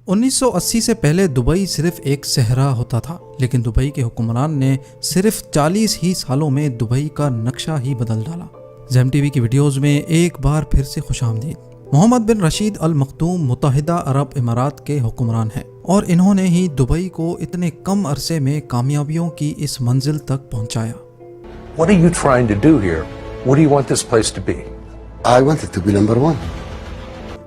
1980 से पहले दुबई सिर्फ एक सहरा होता था, लेकिन दुबई के हुक्मरान ने सिर्फ 40 ही सालों में दुबई का नक्शा ही बदल डाला। ज़ेम टीवी की वीडियोस में एक बार फिर से खुशामदीद। मोहम्मद बिन रशीद अल मखदूम मुत्तहिदा अरब इमारात के हुक्मरान हैं और इन्होंने ही दुबई को इतने कम अरसे में कामयाबियों की इस मंजिल तक पहुंचाया। What are you trying to do here? What do you want this place to be? I want it to be number one.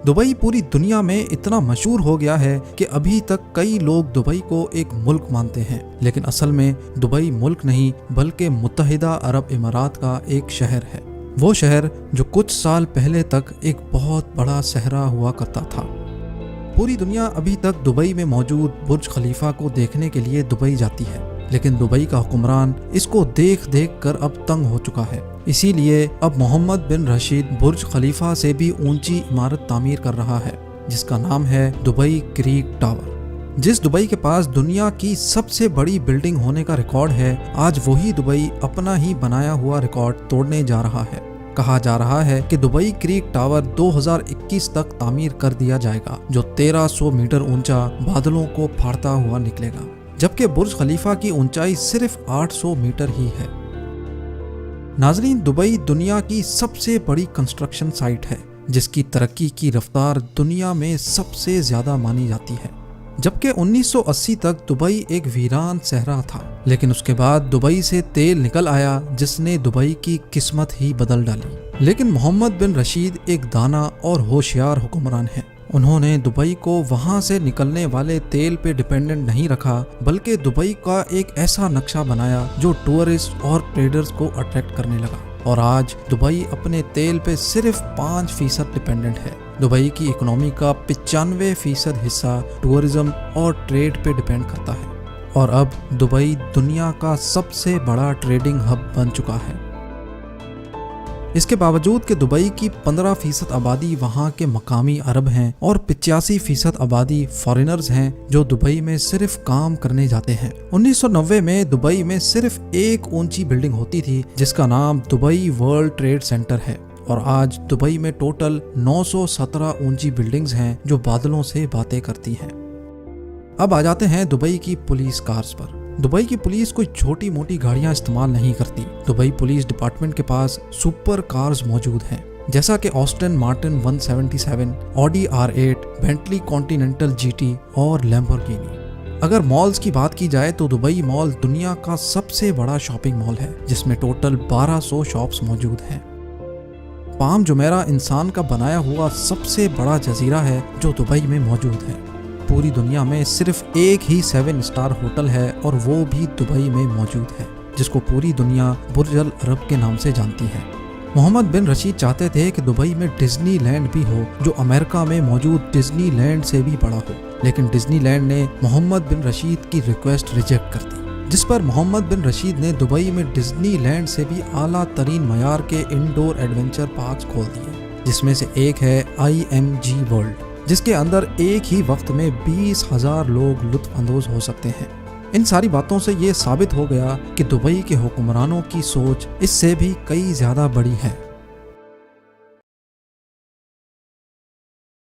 Dubai पूरी दुनिया में इतना मशहूर हो गया है कि अभी तक कई लोग दुबई को एक मुल्क मानते हैं, लेकिन असल में दुबई मुल्क नहीं बल्कि मुत्तहिदा अरब इमारात का एक शहर है। वो शहर जो कुछ साल पहले तक एक बहुत बड़ा सहरा हुआ करता था। पूरी दुनिया अभी तक दुबई में मौजूद बुर्ज खलीफा को देखने के लिए दुबई जाती है, लेकिन दुबई का हुक्मरान इसको देख देख कर अब तंग हो चुका है। इसीलिए अब मोहम्मद बिन रशीद बुर्ज खलीफा से भी ऊंची इमारत तामीर कर रहा है, जिसका नाम है दुबई क्रीक टावर। जिस दुबई के पास दुनिया की सबसे बड़ी बिल्डिंग होने का रिकॉर्ड है, आज वही दुबई अपना ही बनाया हुआ रिकॉर्ड तोड़ने जा रहा है। कहा जा रहा है कि दुबई क्रीक टावर 2021 तक तामीर कर दिया जाएगा, जो 1300 मीटर ऊंचा बादलों को फाड़ता हुआ निकलेगा, जबकि बुर्ज खलीफा की ऊंचाई सिर्फ 800 मीटर ही है। नाजरीन, दुबई दुनिया की सबसे बड़ी कंस्ट्रक्शन साइट है, जिसकी तरक्की की रफ्तार दुनिया में सबसे ज्यादा मानी जाती है। जबकि 1980 तक दुबई एक वीरान सहरा था, लेकिन उसके बाद दुबई से तेल निकल आया, जिसने दुबई की किस्मत ही बदल डाली। लेकिन मोहम्मद बिन रशीद एक दाना और होशियार हुक्मरान है। उन्होंने दुबई को वहां से निकलने वाले तेल पे डिपेंडेंट नहीं रखा, बल्कि दुबई का एक ऐसा नक्शा बनाया जो टूरिस्ट और ट्रेडर्स को अट्रैक्ट करने लगा। और आज दुबई अपने तेल पे सिर्फ 5% डिपेंडेंट है। दुबई की इकोनॉमी का 95% हिस्सा टूरिज्म और ट्रेड पे डिपेंड करता है, और अब दुबई दुनिया का सबसे बड़ा ट्रेडिंग हब बन चुका है। इसके बावजूद कि दुबई की 15% आबादी वहाँ के मकामी अरब हैं और 85% आबादी फॉरेनर्स हैं जो दुबई में सिर्फ काम करने जाते हैं। 1990 में दुबई में सिर्फ एक ऊंची बिल्डिंग होती थी, जिसका नाम दुबई वर्ल्ड ट्रेड सेंटर है, और आज दुबई में टोटल 917 ऊंची बिल्डिंग्स हैं जो बादलों से बातें करती हैं। अब आ जाते हैं दुबई की पुलिस कार्स पर। दुबई की पुलिस कोई छोटी मोटी गाड़ियां इस्तेमाल नहीं करती। दुबई पुलिस डिपार्टमेंट के पास सुपर कार्स मौजूद हैं, जैसा कि Austin Martin 177, Audi R8, Bentley continental GT और लैम्बोर्गिनी। अगर मॉल्स की बात की जाए तो दुबई मॉल दुनिया का सबसे बड़ा शॉपिंग मॉल है, जिसमें टोटल 1200 शॉप्स मौजूद हैं। पाम जुमेरा इंसान का बनाया हुआ सबसे बड़ा जजीरा है जो दुबई में मौजूद है। पूरी दुनिया में सिर्फ एक ही 7 स्टार होटल है, और वो भी दुबई में मौजूद है, जिसको पूरी दुनिया बुर्ज अल अरब के नाम से जानती है। मोहम्मद बिन रशीद चाहते थे कि दुबई में डिज्नी लैंड भी हो, जो अमेरिका में मौजूद डिज्नी लैंड से भी बड़ा हो, लेकिन डिज्नी लैंड ने मोहम्मद बिन रशीद की रिक्वेस्ट रिजेक्ट कर दी, जिस पर मोहम्मद बिन रशीद ने दुबई में डिज्नी लैंड से भी आला तरीन मयार के इंडोर एडवेंचर पार्क्स खोल दिए, जिसमें से एक है IMG वर्ल्ड, जिसके अंदर एक ही वक्त में 20,000 लोग लुत्फ अंदोज हो सकते हैं। इन सारी बातों से ये साबित हो गया कि दुबई के हुक्मरानों की सोच इससे भी कई ज्यादा बड़ी है।